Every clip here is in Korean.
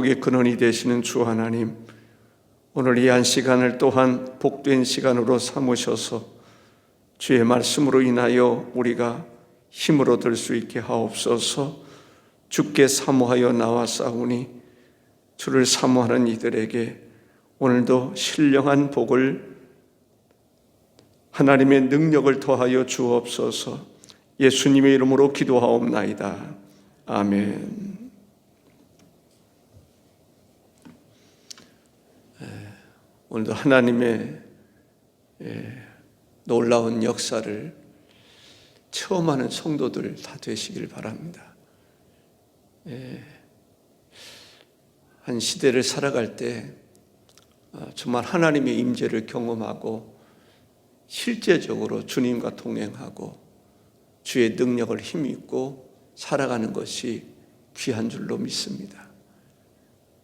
회복의 근원이 되시는 주 하나님, 오늘 이 한 시간을 또한 복된 시간으로 삼으셔서 주의 말씀으로 인하여 우리가 힘을 얻을 수 있게 하옵소서. 주께 사모하여 나왔사오니 주를 사모하는 이들에게 오늘도 신령한 복을, 하나님의 능력을 더하여 주옵소서. 예수님의 이름으로 기도하옵나이다. 아멘. 오늘도 하나님의 놀라운 역사를 체험하는 성도들 다 되시길 바랍니다. 한 시대를 살아갈 때 정말 하나님의 임재를 경험하고 실제적으로 주님과 동행하고 주의 능력을 힘입고 살아가는 것이 귀한 줄로 믿습니다.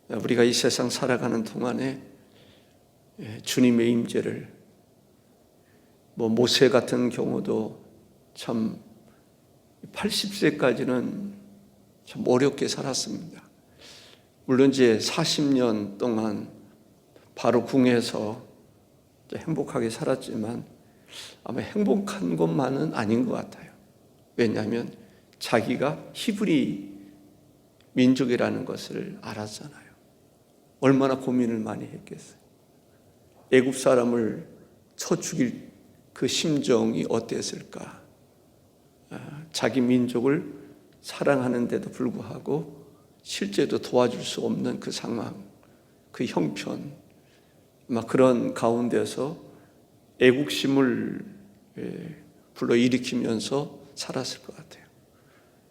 우리가 이 세상 살아가는 동안에 주님의 임재를, 모세 같은 경우도 참 80세까지는 참 어렵게 살았습니다. 물론 이제 40년 동안 바로 궁에서 행복하게 살았지만 아마 행복한 것만은 아닌 것 같아요. 왜냐하면 자기가 히브리 민족이라는 것을 알았잖아요. 얼마나 고민을 많이 했겠어요. 애굽 사람을 쳐 죽일 그 심정이 어땠을까? 자기 민족을 사랑하는데도 불구하고 실제로 도와줄 수 없는 그 상황, 그 형편, 아마 그런 가운데서 애국심을 불러일으키면서 살았을 것 같아요.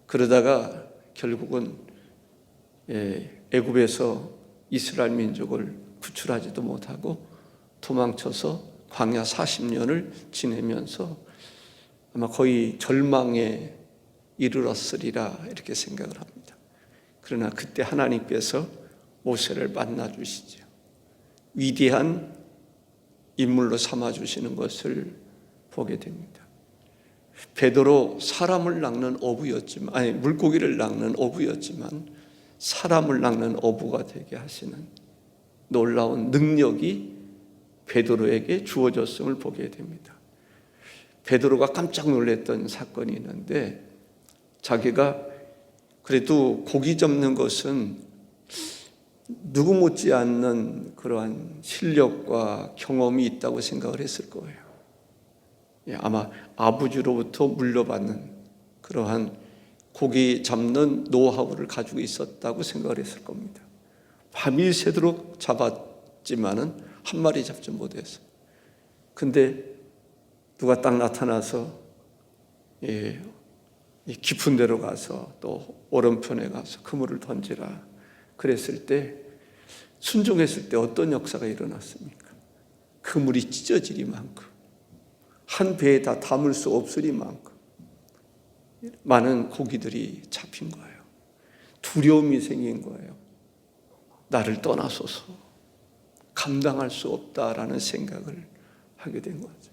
그러다가 결국은 애굽에서 이스라엘 민족을 구출하지도 못하고 도망쳐서 광야 40년을 지내면서 아마 거의 절망에 이르렀으리라 이렇게 생각을 합니다. 그러나 그때 하나님께서 모세를 만나 주시죠. 위대한 인물로 삼아 주시는 것을 보게 됩니다. 베드로 사람을 낚는 어부였지만, 물고기를 낚는 어부였지만 사람을 낚는 어부가 되게 하시는 놀라운 능력이 베드로에게 주어졌음을 보게 됩니다. 베드로가 깜짝 놀랐던 사건이 있는데, 자기가 그래도 고기 잡는 것은 누구 못지 않는 그러한 실력과 경험이 있다고 생각을 했을 거예요. 아마 아버지로부터 물려받는 그러한 고기 잡는 노하우를 가지고 있었다고 생각을 했을 겁니다. 밤이 새도록 잡았지만은 한 마리 잡지 못했어요. 근데 누가 딱 나타나서 깊은 데로 가서 또 오른편에 가서 그물을 던지라 그랬을 때, 순종했을 때 어떤 역사가 일어났습니까? 그물이 찢어지리만큼, 한 배에 다 담을 수 없으리만큼 많은 고기들이 잡힌 거예요. 두려움이 생긴 거예요. 나를 떠나소서, 감당할 수 없다라는 생각을 하게 된 거죠.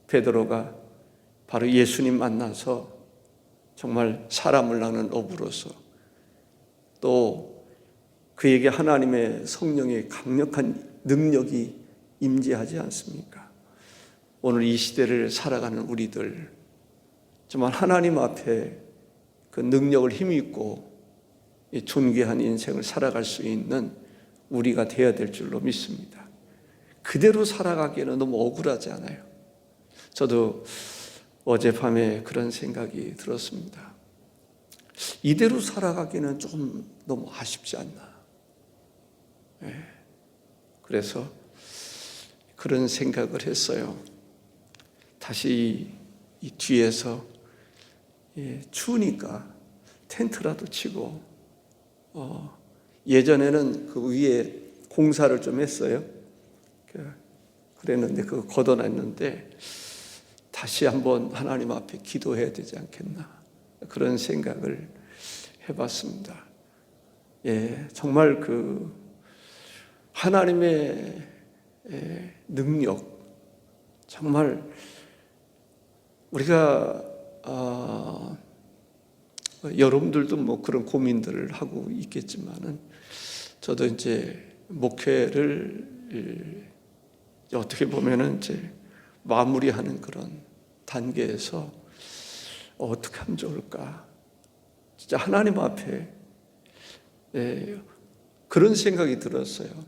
베드로가 바로 예수님 만나서 정말 사람을 낚는 어부로서, 또 그에게 하나님의 성령의 강력한 능력이 임재하지 않습니까? 오늘 이 시대를 살아가는 우리들, 정말 하나님 앞에 그 능력을 힘입고 존귀한 인생을 살아갈 수 있는 우리가 되어야 될 줄로 믿습니다. 그대로 살아가기에는 너무 억울하지 않아요? 저도 어젯밤에 그런 생각이 들었습니다. 이대로 살아가기는 좀 너무 아쉽지 않나. 그래서 그런 생각을 했어요. 다시 이 뒤에서 추우니까 텐트라도 치고, 예전에는 그 위에 공사를 좀 했어요. 그랬는데 그거 걷어놨는데 다시 한번 하나님 앞에 기도해야 되지 않겠나, 그런 생각을 해봤습니다. 정말 그 하나님의 능력, 정말 우리가 여러분들도 그런 고민들을 하고 있겠지만은 저도 이제 목회를 어떻게 보면은 이제 마무리하는 그런 단계에서 어떻게 하면 좋을까? 진짜 하나님 앞에 그런 생각이 들었어요.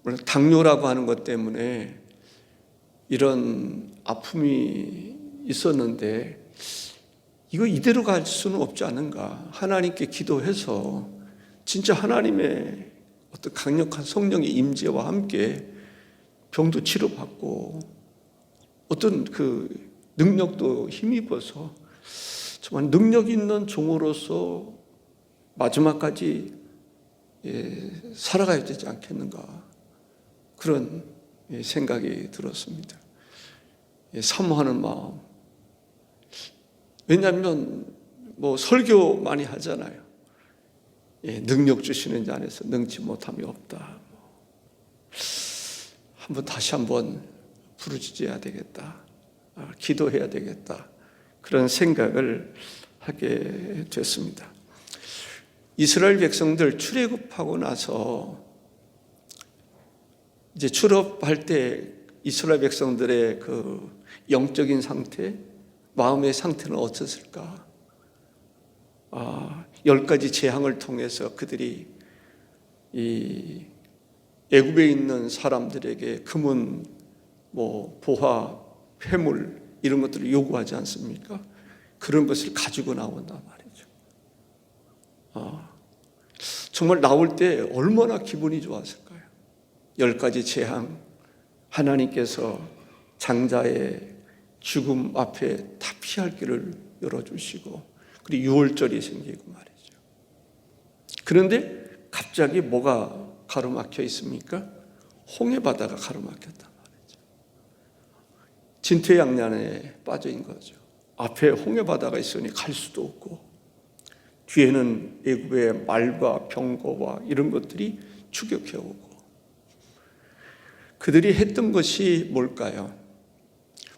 물론 당뇨라고 하는 것 때문에 이런 아픔이 있었는데 이거 이대로 갈 수는 없지 않은가? 하나님께 기도해서 진짜 하나님의 어떤 강력한 성령의 임재와 함께 병도 치료받고 어떤 그 능력도 힘입어서 정말 능력 있는 종으로서 마지막까지 살아가야 되지 않겠는가, 그런 생각이 들었습니다. 사모하는 마음. 왜냐하면 뭐 설교 많이 하잖아요. 능력 주시는 자 안에서 능치 못함이 없다. 다시 한번 부르짖어야 되겠다. 기도해야 되겠다. 그런 생각을 하게 됐습니다. 이스라엘 백성들 출애굽하고 나서 이제 출애굽할 때 이스라엘 백성들의 그 영적인 상태, 마음의 상태는 어땠을까? 10가지 재앙을 통해서 그들이 이 애굽에 있는 사람들에게 금은, 보화, 회물 이런 것들을 요구하지 않습니까? 그런 것을 가지고 나온단 말이죠. 정말 나올 때 얼마나 기분이 좋았을까요? 10가지 재앙, 하나님께서 장자의 죽음 앞에 다 피할 길을 열어주시고, 그리고 유월절이 생기고 말이죠. 그런데 갑자기 뭐가 가로막혀 있습니까? 홍해바다가 가로막혔단 말이죠. 진퇴양난에 빠져 있는 거죠. 앞에 홍해바다가 있으니 갈 수도 없고, 뒤에는 애굽의 말과 병거와 이런 것들이 추격해 오고, 그들이 했던 것이 뭘까요?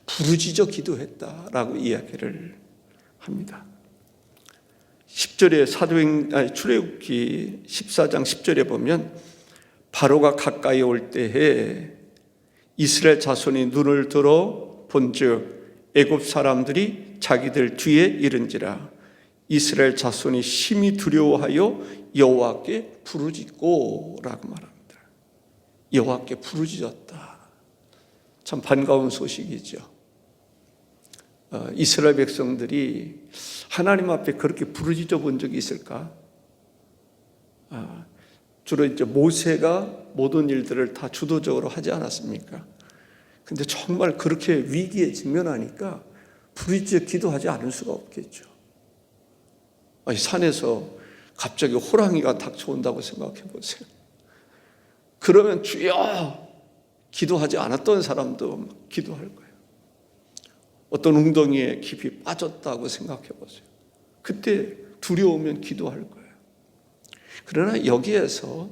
부르짖어 기도했다라고 이야기를 합니다. 10절에 출애굽기 14장 10절에 보면 바로가 가까이 올 때에 이스라엘 자손이 눈을 들어 본즉 애굽 사람들이 자기들 뒤에 이른지라 이스라엘 자손이 심히 두려워하여 여호와께 부르짖고라고 말합니다. 여호와께 부르짖었다. 참 반가운 소식이죠. 이스라엘 백성들이 하나님 앞에 그렇게 부르짖어 본 적이 있을까? 주로 이제 모세가 모든 일들을 다 주도적으로 하지 않았습니까? 근데 정말 그렇게 위기에 직면하니까 부르짖어 기도하지 않을 수가 없겠죠. 산에서 갑자기 호랑이가 닥쳐온다고 생각해 보세요. 그러면 주여 기도하지 않았던 사람도 기도할 거예요. 어떤 웅덩이에 깊이 빠졌다고 생각해 보세요. 그때 두려우면 기도할 거예요. 그러나 여기에서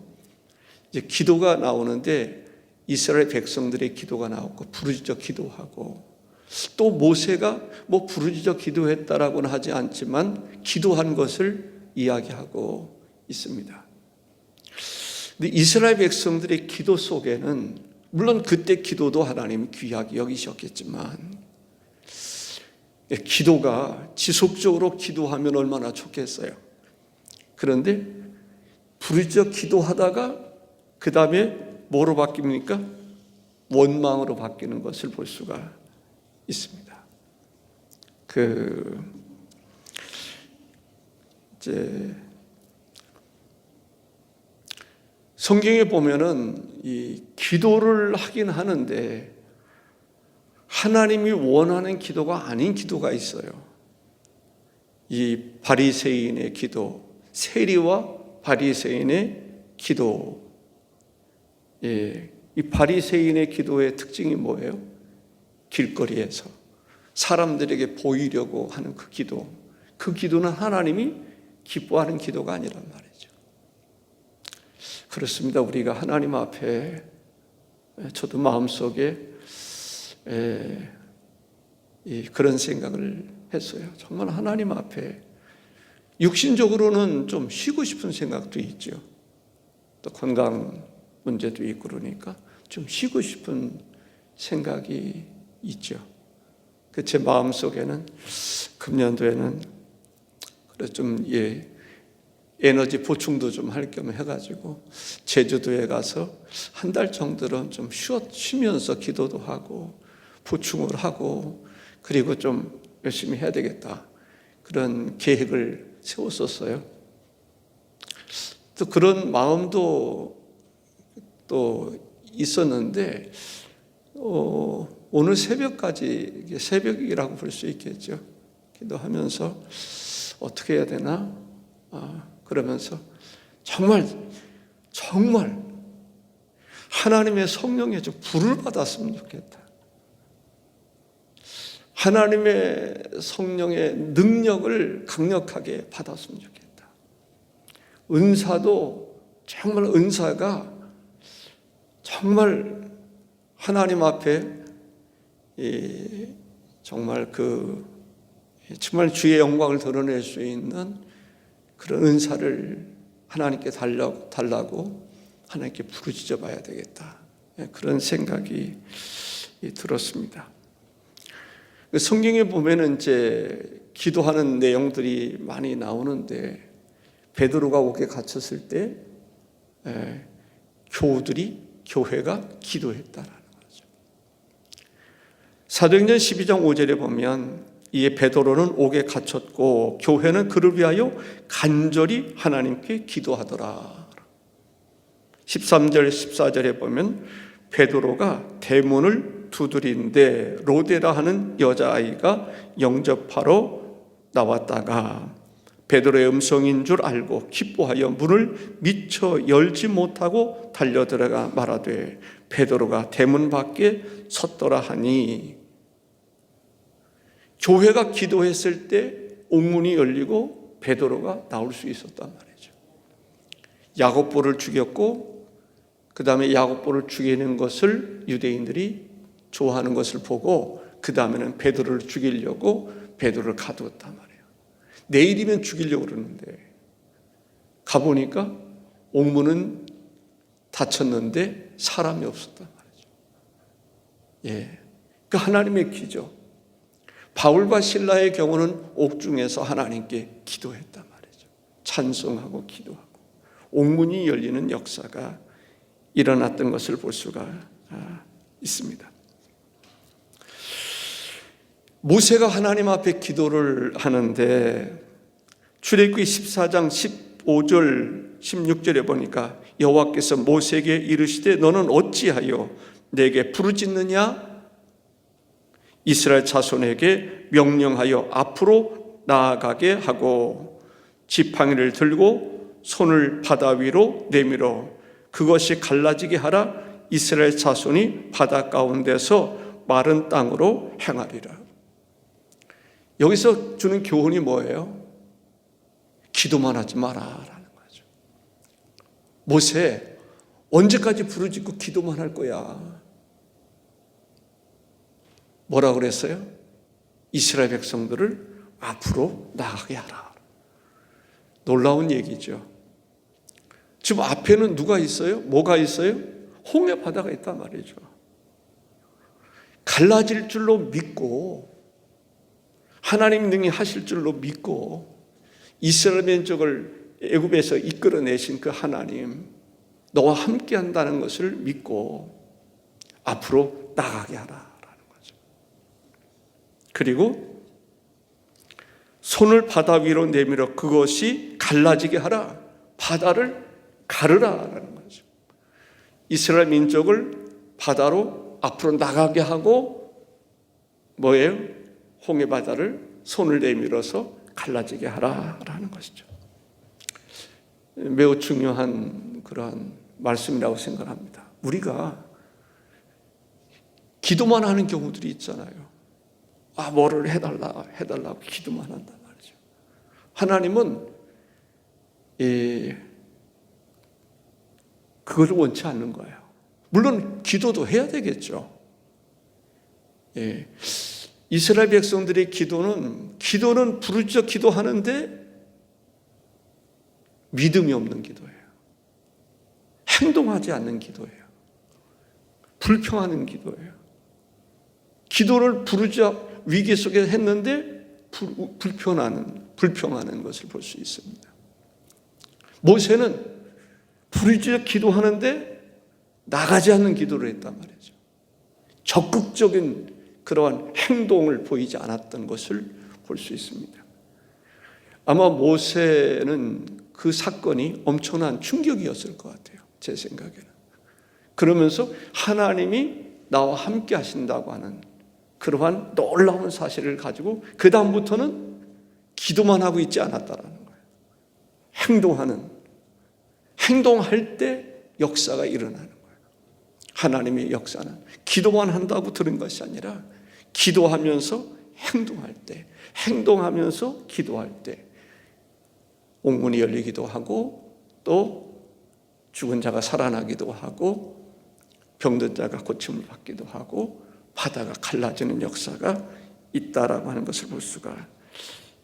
이제 기도가 나오는데 이스라엘 백성들의 기도가 나오고 부르짖어 기도하고, 또 모세가 부르짖어 기도했다라고는 하지 않지만 기도한 것을 이야기하고 있습니다. 근데 이스라엘 백성들의 기도 속에는 물론 그때 기도도 하나님이 귀하게 여기셨겠지만, 기도가 지속적으로 기도하면 얼마나 좋겠어요. 그런데 부르짖어 기도하다가 그 다음에 뭐로 바뀝니까? 원망으로 바뀌는 것을 볼 수가 있습니다. 이제 성경에 보면은 이 기도를 하긴 하는데 하나님이 원하는 기도가 아닌 기도가 있어요. 이 바리새인의 기도, 세리와 바리새인의 기도. 이 바리새인의 기도의 특징이 뭐예요? 길거리에서 사람들에게 보이려고 하는 그 기도. 그 기도는 하나님이 기뻐하는 기도가 아니란 말이죠. 그렇습니다. 우리가 하나님 앞에, 저도 마음속에 그런 생각을 했어요. 정말 하나님 앞에 육신적으로는 좀 쉬고 싶은 생각도 있죠. 또 건강 문제도 있고 그러니까 좀 쉬고 싶은 생각이 있죠. 제 마음속에는 금년도에는 그래서 좀 에너지 보충도 좀 할 겸 해가지고 제주도에 가서 한 달 정도는 좀 쉬면서 기도도 하고 보충을 하고 그리고 좀 열심히 해야 되겠다 그런 계획을 세웠었어요. 또 그런 마음도 또 있었는데 오늘 새벽까지 새벽이라고 볼 수 있겠죠. 기도하면서 어떻게 해야 되나 그러면서 정말 하나님의 성령의 좀 불을 받았으면 좋겠다. 하나님의 성령의 능력을 강력하게 받았으면 좋겠다. 은사도 정말 은사가 정말 하나님 앞에 정말 정말 주의 영광을 드러낼 수 있는 그런 은사를 하나님께 달라고 하나님께 부르짖어 봐야 되겠다. 그런 생각이 들었습니다. 성경에 보면은 이제 기도하는 내용들이 많이 나오는데 베드로가 옥에 갇혔을 때 교회가 기도했다라는 거죠. 사도행전 12장 5절에 보면 이에 베드로는 옥에 갇혔고 교회는 그를 위하여 간절히 하나님께 기도하더라. 13절 14절에 보면 베드로가 대문을 두드린데 로데라 하는 여자아이가 영접하러 나왔다가 베드로의 음성인 줄 알고 기뻐하여 문을 미처 열지 못하고 달려들어가 말하되 베드로가 대문 밖에 섰더라 하니, 교회가 기도했을 때 옥문이 열리고 베드로가 나올 수 있었단 말이죠. 야고보를 죽였고 그 다음에 야고보를 죽이는 것을 유대인들이 좋아하는 것을 보고 그 다음에는 베드로를 죽이려고 베드로를 가두었단 말이에요. 내일이면 죽이려고 그러는데 가보니까 옥문은 닫혔는데 사람이 없었단 말이죠. 그 하나님의 기적. 바울과 실라의 경우는 옥중에서 하나님께 기도했단 말이죠. 찬송하고 기도하고 옥문이 열리는 역사가 일어났던 것을 볼 수가 있습니다. 모세가 하나님 앞에 기도를 하는데 출애굽기 14장 15절 16절에 보니까 여호와께서 모세에게 이르시되 너는 어찌하여 내게 부르짖느냐? 이스라엘 자손에게 명령하여 앞으로 나아가게 하고 지팡이를 들고 손을 바다 위로 내밀어 그것이 갈라지게 하라. 이스라엘 자손이 바다 가운데서 마른 땅으로 행하리라. 여기서 주는 교훈이 뭐예요? 기도만 하지 마라라는 거죠. 모세, 언제까지 부르짖고 기도만 할 거야? 뭐라 그랬어요? 이스라엘 백성들을 앞으로 나가게 하라. 놀라운 얘기죠. 지금 앞에는 누가 있어요? 뭐가 있어요? 홍해 바다가 있단 말이죠. 갈라질 줄로 믿고 하나님 능히 하실 줄로 믿고 이스라엘 민족을 애굽에서 이끌어내신 그 하나님, 너와 함께 한다는 것을 믿고 앞으로 나가게 하라라는 거죠. 그리고 손을 바다 위로 내밀어 그것이 갈라지게 하라. 바다를 가르라라는 거죠. 이스라엘 민족을 바다로 앞으로 나가게 하고 뭐예요? 홍해 바다를 손을 내밀어서 갈라지게 하라라는 것이죠. 매우 중요한 그러한 말씀이라고 생각합니다. 우리가 기도만 하는 경우들이 있잖아요. 뭐를 해달라고 기도만 한단 말이죠. 하나님은 그걸 원치 않는 거예요. 물론 기도도 해야 되겠죠. 이스라엘 백성들의 기도는 부르짖어 기도하는데 믿음이 없는 기도예요. 행동하지 않는 기도예요. 불평하는 기도예요. 기도를 부르자 위기 속에 했는데 불평하는 것을 볼 수 있습니다. 모세는 부르짖어 기도하는데 나가지 않는 기도를 했단 말이죠. 적극적인 그러한 행동을 보이지 않았던 것을 볼 수 있습니다. 아마 모세는 그 사건이 엄청난 충격이었을 것 같아요. 제 생각에는. 그러면서 하나님이 나와 함께 하신다고 하는 그러한 놀라운 사실을 가지고 그 다음부터는 기도만 하고 있지 않았다라는 거예요. 행동할 때 역사가 일어나는 거예요. 하나님의 역사는 기도만 한다고 들은 것이 아니라 기도하면서 행동할 때, 행동하면서 기도할 때 옥문이 열리기도 하고 또 죽은 자가 살아나기도 하고 병든 자가 고침을 받기도 하고 바다가 갈라지는 역사가 있다라고 하는 것을 볼 수가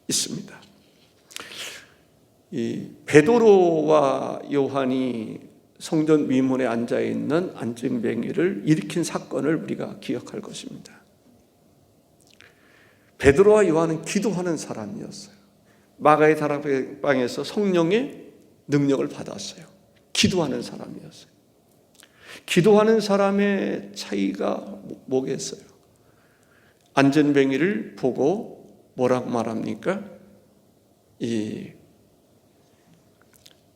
있습니다. 이 베드로와 요한이 성전 위문에 앉아 있는 안증뱅이를 일으킨 사건을 우리가 기억할 것입니다. 베드로와 요한은 기도하는 사람이었어요. 마가의 다락방에서 성령의 능력을 받았어요. 기도하는 사람이었어요. 기도하는 사람의 차이가 뭐겠어요? 안전뱅이를 보고 뭐라고 말합니까? 이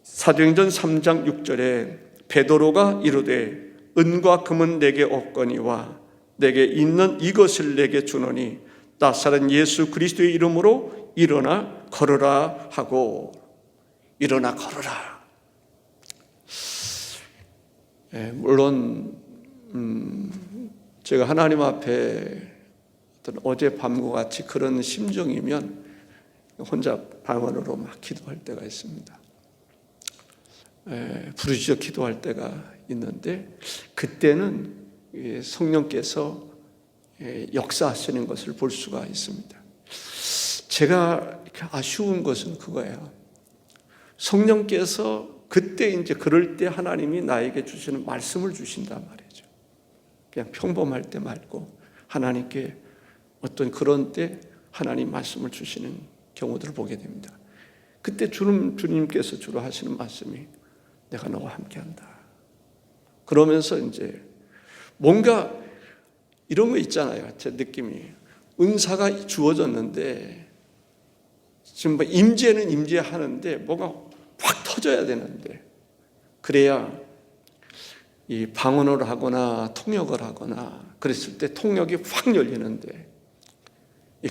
사도행전 3장 6절에 베드로가 이르되 은과 금은 내게 없거니와 내게 있는 이것을 내게 주노니 나사렛 예수 그리스도의 이름으로 일어나 걸으라 하고 일어나 걸으라. 물론 제가 하나님 앞에 어떤 어젯밤과 같이 그런 심정이면 혼자 방언으로 막 기도할 때가 있습니다. 부르짖어 기도할 때가 있는데 그때는 성령께서 역사하시는 것을 볼 수가 있습니다. 제가 이렇게 아쉬운 것은 그거예요. 성령께서 그때 이제 그럴 때 하나님이 나에게 주시는 말씀을 주신단 말이죠. 그냥 평범할 때 말고 하나님께 어떤 그런 때 하나님 말씀을 주시는 경우들을 보게 됩니다. 그때 주님께서 주로 하시는 말씀이 내가 너와 함께한다. 그러면서 이제 뭔가 이런 거 있잖아요. 제 느낌이 은사가 주어졌는데 지금 뭐 임재는 임재하는데 뭐가 확 터져야 되는데 그래야 이 방언을 하거나 통역을 하거나 그랬을 때 통역이 확 열리는데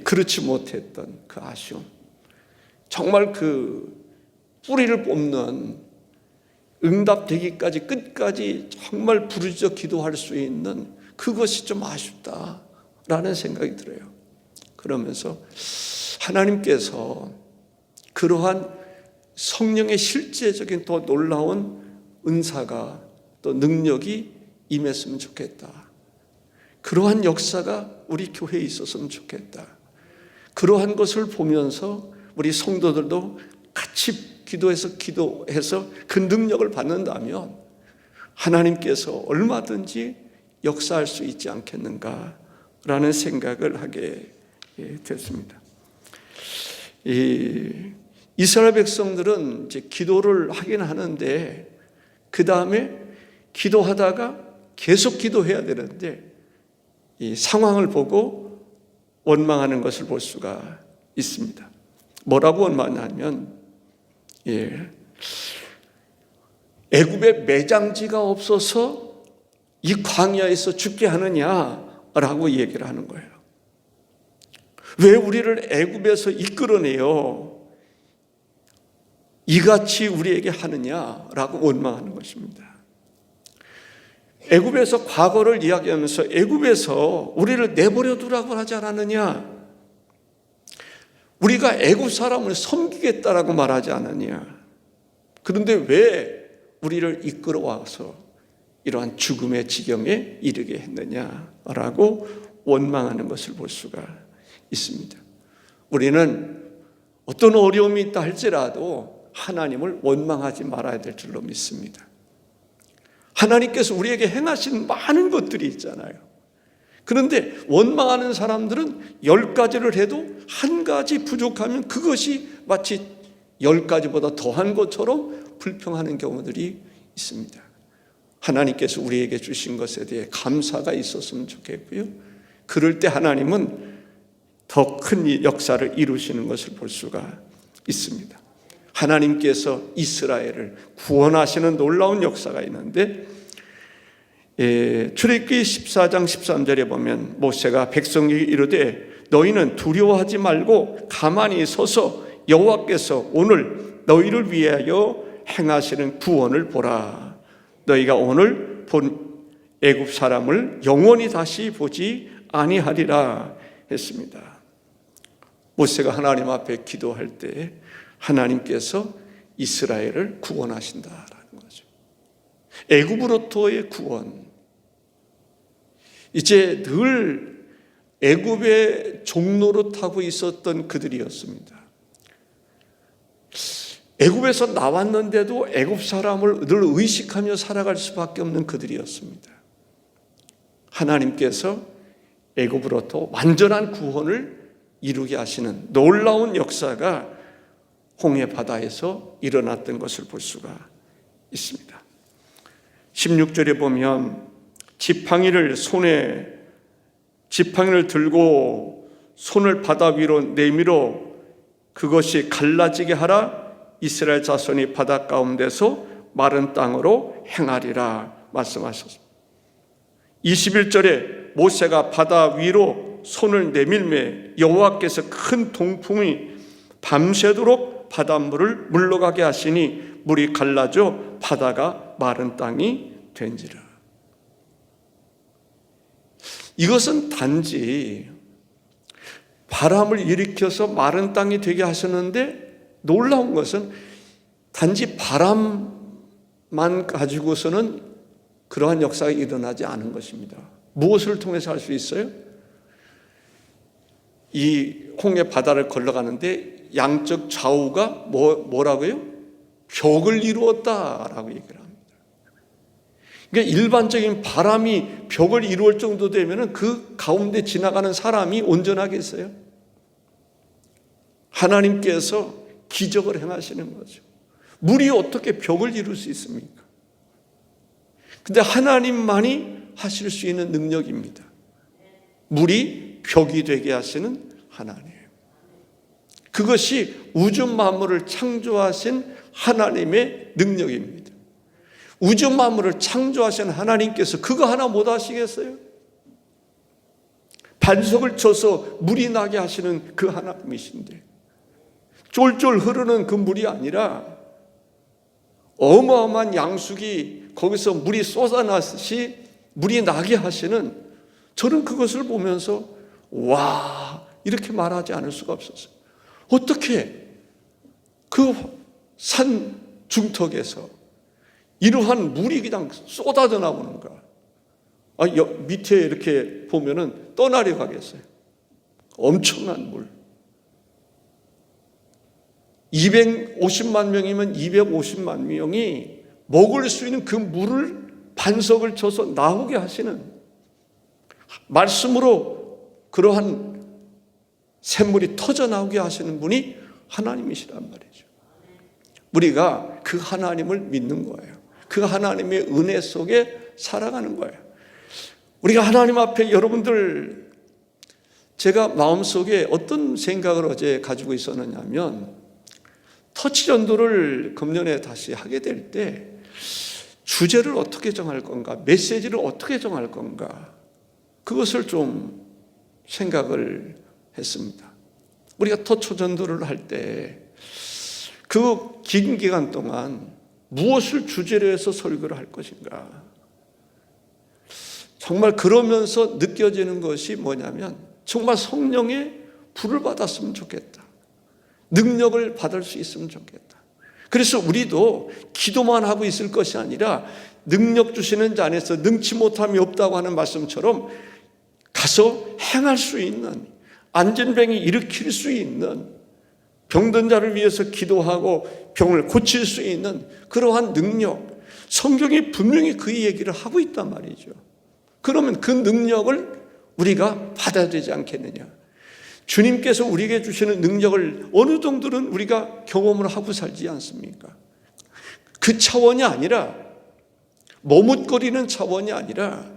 그렇지 못했던 그 아쉬움, 정말 그 뿌리를 뽑는 응답되기까지 끝까지 정말 부르짖어 기도할 수 있는 그것이 좀 아쉽다라는 생각이 들어요. 그러면서 하나님께서 그러한 성령의 실제적인 더 놀라운 은사가 또 능력이 임했으면 좋겠다. 그러한 역사가 우리 교회에 있었으면 좋겠다. 그러한 것을 보면서 우리 성도들도 같이 기도해서 그 능력을 받는다면 하나님께서 얼마든지 역사할 수 있지 않겠는가라는 생각을 하게 됐습니다. 이스라엘 백성들은 이제 기도를 하긴 하는데 그 다음에 기도하다가 계속 기도해야 되는데 이 상황을 보고 원망하는 것을 볼 수가 있습니다. 뭐라고 원망하냐면 애굽에 매장지가 없어서 이 광야에서 죽게 하느냐라고 얘기를 하는 거예요. 왜 우리를 애굽에서 이끌어내요? 이같이 우리에게 하느냐라고 원망하는 것입니다. 애굽에서 과거를 이야기하면서 애굽에서 우리를 내버려 두라고 하지 않았느냐? 우리가 애굽 사람을 섬기겠다라고 말하지 않았느냐? 그런데 왜 우리를 이끌어와서 이러한 죽음의 지경에 이르게 했느냐라고 원망하는 것을 볼 수가 있습니다. 우리는 어떤 어려움이 있다 할지라도 하나님을 원망하지 말아야 될 줄로 믿습니다. 하나님께서 우리에게 행하신 많은 것들이 있잖아요. 그런데 원망하는 사람들은 10가지를 해도 한 가지 부족하면 그것이 마치 10가지보다 더한 것처럼 불평하는 경우들이 있습니다. 하나님께서 우리에게 주신 것에 대해 감사가 있었으면 좋겠고요. 그럴 때 하나님은 더 큰 역사를 이루시는 것을 볼 수가 있습니다. 하나님께서 이스라엘을 구원하시는 놀라운 역사가 있는데, 출애굽기 14장 13절에 보면 모세가 백성에게 이르되 너희는 두려워하지 말고 가만히 서서 여호와께서 오늘 너희를 위하여 행하시는 구원을 보라. 너희가 오늘 본 애굽 사람을 영원히 다시 보지 아니하리라 했습니다. 모세가 하나님 앞에 기도할 때 하나님께서 이스라엘을 구원하신다라는 거죠. 애굽으로부터의 구원. 이제 늘 애굽의 종로로 타고 있었던 그들이었습니다. 애굽에서 나왔는데도 애굽 사람을 늘 의식하며 살아갈 수밖에 없는 그들이었습니다. 하나님께서 애굽으로부터 완전한 구원을 이루게 하시는 놀라운 역사가 홍해 바다에서 일어났던 것을 볼 수가 있습니다. 16절에 보면 지팡이를 들고 손을 바다 위로 내밀어 그것이 갈라지게 하라. 이스라엘 자손이 바다 가운데서 마른 땅으로 행하리라 말씀하셨습니다. 21절에 모세가 바다 위로 손을 내밀매 여호와께서 큰 동풍이 밤새도록 바닷물을 물러가게 하시니 물이 갈라져 바다가 마른 땅이 된지라. 이것은 단지 바람을 일으켜서 마른 땅이 되게 하셨는데, 놀라운 것은 단지 바람만 가지고서는 그러한 역사가 일어나지 않은 것입니다. 무엇을 통해서 할 수 있어요? 이 홍해 바다를 걸러가는데 양쪽 좌우가 뭐라고요? 벽을 이루었다라고 얘기를 합니다. 그러니까 일반적인 바람이 벽을 이루을 정도 되면 그 가운데 지나가는 사람이 온전하겠어요? 하나님께서 기적을 행하시는 거죠. 물이 어떻게 벽을 이룰 수 있습니까? 근데 하나님만이 하실 수 있는 능력입니다. 물이 벽이 되게 하시는 하나님. 그것이 우주 만물을 창조하신 하나님의 능력입니다. 우주 만물을 창조하신 하나님께서 그거 하나 못 하시겠어요? 반석을 쳐서 물이 나게 하시는 그 하나님이신데, 쫄쫄 흐르는 그 물이 아니라 어마어마한 양수기 거기서 물이 쏟아나듯이 물이 나게 하시는, 저는 그것을 보면서 와, 이렇게 말하지 않을 수가 없었어요. 어떻게 그 산 중턱에서 이러한 물이 그냥 쏟아져 나오는가? 밑에 이렇게 보면은 떠나려 가겠어요. 엄청난 물. 250만 명이면 250만 명이 먹을 수 있는 그 물을 반석을 쳐서 나오게 하시는, 말씀으로 그러한 샘물이 터져 나오게 하시는 분이 하나님이시란 말이죠. 우리가 그 하나님을 믿는 거예요. 그 하나님의 은혜 속에 살아가는 거예요. 우리가 하나님 앞에, 여러분들, 제가 마음속에 어떤 생각을 어제 가지고 있었느냐면, 터치 전도를 금년에 다시 하게 될 때 주제를 어떻게 정할 건가, 메시지를 어떻게 정할 건가, 그것을 좀 생각을 했습니다. 우리가 터치 전도를 할 때 그 긴 기간 동안 무엇을 주제로 해서 설교를 할 것인가. 정말 그러면서 느껴지는 것이 뭐냐면, 정말 성령의 불을 받았으면 좋겠다. 능력을 받을 수 있으면 좋겠다. 그래서 우리도 기도만 하고 있을 것이 아니라 능력 주시는 자 안에서 능치 못함이 없다고 하는 말씀처럼 가서 행할 수 있는, 안전병이 일으킬 수 있는 병든 자를 위해서 기도하고 병을 고칠 수 있는 그러한 능력, 성경이 분명히 그 얘기를 하고 있단 말이죠. 그러면 그 능력을 우리가 받아야 되지 않겠느냐. 주님께서 우리에게 주시는 능력을 어느 정도는 우리가 경험을 하고 살지 않습니까? 그 차원이 아니라, 머뭇거리는 차원이 아니라,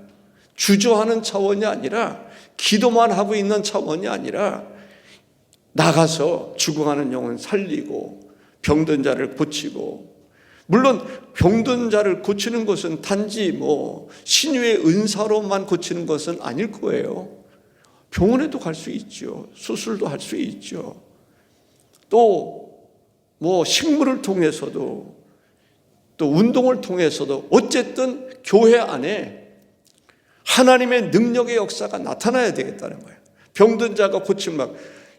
주저하는 차원이 아니라, 기도만 하고 있는 차원이 아니라, 나가서 죽어가는 영혼 살리고 병든 자를 고치고, 물론 병든 자를 고치는 것은 단지 신유의 은사로만 고치는 것은 아닐 거예요. 병원에도 갈 수 있죠. 수술도 할 수 있죠. 또 식물을 통해서도, 또 운동을 통해서도, 어쨌든 교회 안에 하나님의 능력의 역사가 나타나야 되겠다는 거예요. 병든 자가 고침 막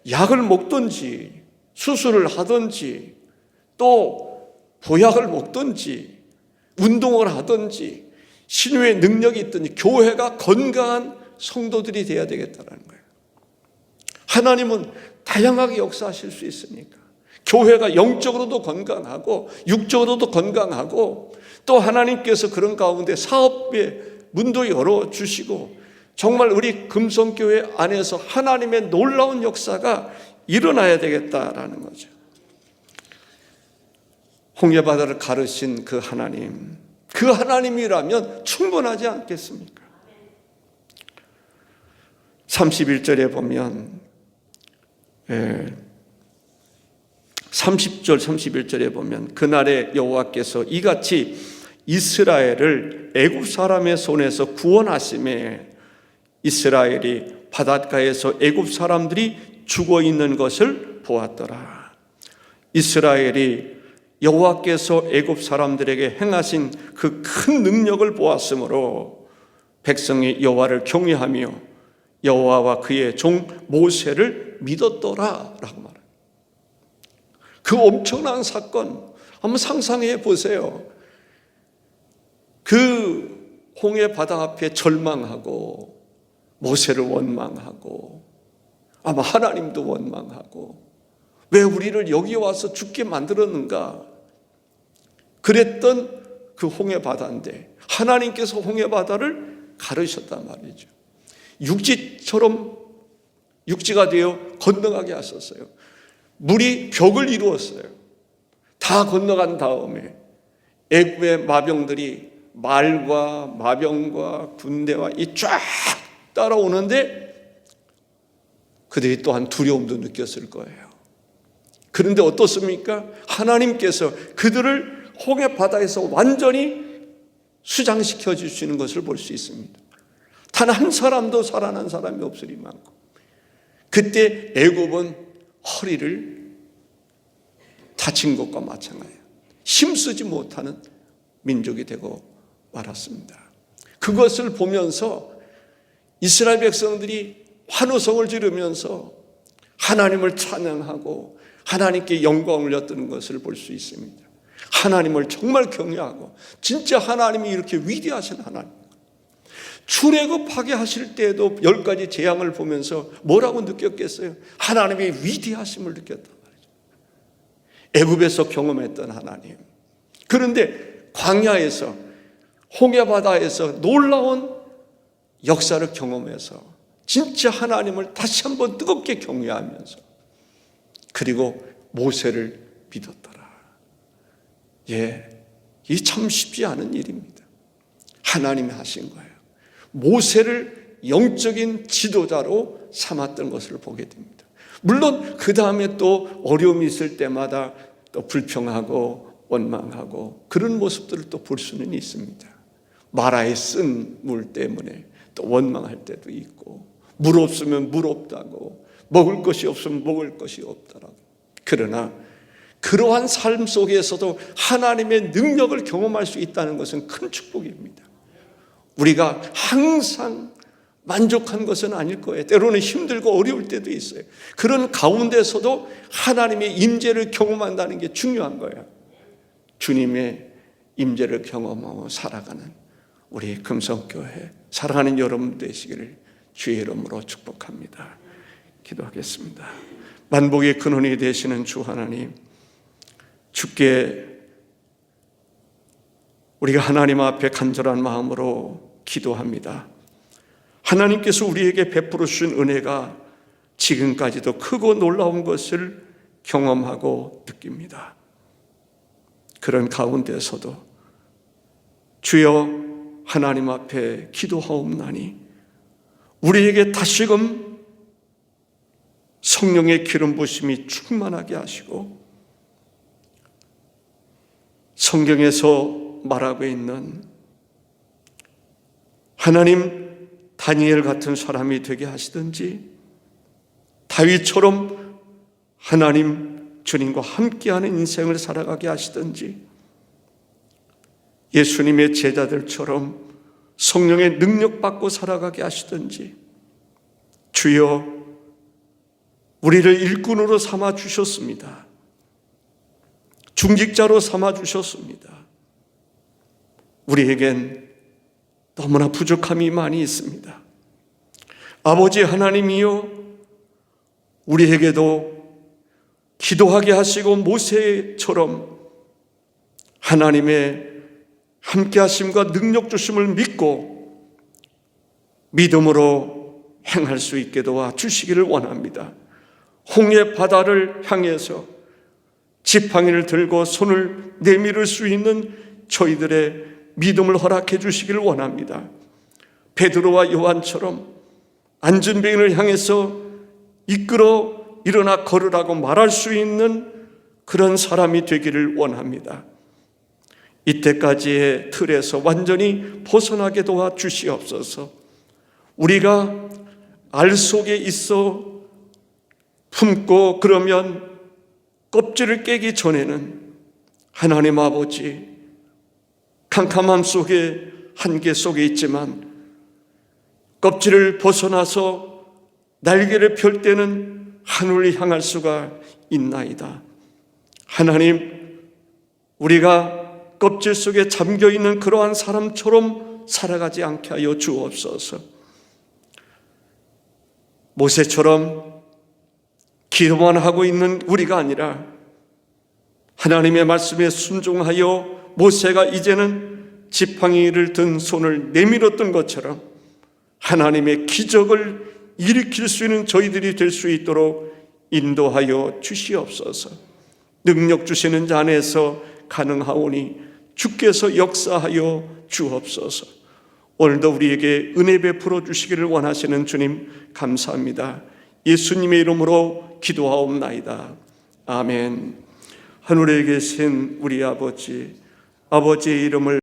약을 먹든지 수술을 하든지 또 보약을 먹든지 운동을 하든지 신유의 능력이 있든지 교회가 건강한 성도들이 되어야 되겠다는 거예요. 하나님은 다양하게 역사하실 수 있으니까 교회가 영적으로도 건강하고 육적으로도 건강하고, 또 하나님께서 그런 가운데 사업의 문도 열어주시고, 정말 우리 금성교회 안에서 하나님의 놀라운 역사가 일어나야 되겠다라는 거죠. 홍해바다를 가르신 그 하나님, 그 하나님이라면 충분하지 않겠습니까? 31절에 보면 30절 31절에 보면 그날에 여호와께서 이같이 이스라엘을 애굽 사람의 손에서 구원하심에 이스라엘이 바닷가에서 애굽 사람들이 죽어 있는 것을 보았더라. 이스라엘이 여호와께서 애굽 사람들에게 행하신 그 큰 능력을 보았으므로 백성이 여호와를 경외하며 여호와와 그의 종 모세를 믿었더라라고 말합니다. 그 엄청난 사건 한번 상상해 보세요. 그 홍해 바다 앞에 절망하고 모세를 원망하고 아마 하나님도 원망하고 왜 우리를 여기 와서 죽게 만들었는가 그랬던 그 홍해 바다인데 하나님께서 홍해 바다를 가르셨단 말이죠. 육지가 되어 건너가게 하셨어요. 물이 벽을 이루었어요. 다 건너간 다음에 애굽의 마병들이 말과 마병과 군대와 이 쫙 따라오는데 그들이 또한 두려움도 느꼈을 거예요. 그런데 어떻습니까? 하나님께서 그들을 홍해 바다에서 완전히 수장시켜 주시는 것을 볼 수 있습니다. 단 한 사람도 살아난 사람이 없으리만큼. 그때 애굽은 허리를 다친 것과 마찬가지예요. 힘쓰지 못하는 민족이 되고 말았습니다. 그것을 보면서 이스라엘 백성들이 환호성을 지르면서 하나님을 찬양하고 하나님께 영광을 올렸던 것을 볼 수 있습니다. 하나님을 정말 경외하고 진짜 하나님이 이렇게 위대하신 하나님, 출애굽하게 하실 때에도 10가지 재앙을 보면서 뭐라고 느꼈겠어요? 하나님의 위대하심을 느꼈단 말이죠. 애굽에서 경험했던 하나님, 그런데 광야에서 홍해 바다에서 놀라운 역사를 경험해서 진짜 하나님을 다시 한번 뜨겁게 경외하면서 그리고 모세를 믿었더라. 이 참 쉽지 않은 일입니다. 하나님이 하신 거예요. 모세를 영적인 지도자로 삼았던 것을 보게 됩니다. 물론 그 다음에 또 어려움이 있을 때마다 또 불평하고 원망하고 그런 모습들을 또 볼 수는 있습니다. 마라에 쓴 물 때문에 또 원망할 때도 있고, 물 없으면 물 없다고, 먹을 것이 없으면 먹을 것이 없다라고. 그러나 그러한 삶 속에서도 하나님의 능력을 경험할 수 있다는 것은 큰 축복입니다. 우리가 항상 만족한 것은 아닐 거예요. 때로는 힘들고 어려울 때도 있어요. 그런 가운데서도 하나님의 임재를 경험한다는 게 중요한 거예요. 주님의 임재를 경험하고 살아가는 우리 금성교회 사랑하는 여러분 되시기를 주의 이름으로 축복합니다. 기도하겠습니다. 만복의 근원이 되시는 주 하나님, 주께 우리가 하나님 앞에 간절한 마음으로 기도합니다. 하나님께서 우리에게 베풀어 주신 은혜가 지금까지도 크고 놀라운 것을 경험하고 느낍니다. 그런 가운데서도 주여 하나님 앞에 기도하옵나니 우리에게 다시금 성령의 기름 부심이 충만하게 하시고 성경에서 말하고 있는 하나님 다니엘 같은 사람이 되게 하시든지 다윗처럼 하나님 주님과 함께하는 인생을 살아가게 하시든지 예수님의 제자들처럼 성령의 능력 받고 살아가게 하시든지 주여 우리를 일꾼으로 삼아 주셨습니다. 중직자로 삼아 주셨습니다. 우리에겐 너무나 부족함이 많이 있습니다. 아버지 하나님이여 우리에게도 기도하게 하시고 모세처럼 하나님의 함께 하심과 능력 주심을 믿고 믿음으로 행할 수 있게 도와 주시기를 원합니다. 홍해 바다를 향해서 지팡이를 들고 손을 내밀을 수 있는 저희들의 믿음을 허락해 주시기를 원합니다. 베드로와 요한처럼 안전병을 향해서 이끌어 일어나 걸으라고 말할 수 있는 그런 사람이 되기를 원합니다. 이때까지의 틀에서 완전히 벗어나게 도와 주시옵소서. 우리가 알 속에 있어 품고 그러면 껍질을 깨기 전에는 하나님 아버지 캄캄함 속에 한계 속에 있지만 껍질을 벗어나서 날개를 펼 때는 하늘을 향할 수가 있나이다. 하나님, 우리가 껍질 속에 잠겨있는 그러한 사람처럼 살아가지 않게 하여 주옵소서. 모세처럼 기도만 하고 있는 우리가 아니라 하나님의 말씀에 순종하여 모세가 이제는 지팡이를 든 손을 내밀었던 것처럼 하나님의 기적을 일으킬 수 있는 저희들이 될 수 있도록 인도하여 주시옵소서. 능력 주시는 자 안에서 가능하오니 주께서 역사하여 주옵소서. 오늘도 우리에게 은혜 베풀어 주시기를 원하시는 주님 감사합니다. 예수님의 이름으로 기도하옵나이다. 아멘. 하늘에 계신 우리 아버지, 아버지의 이름을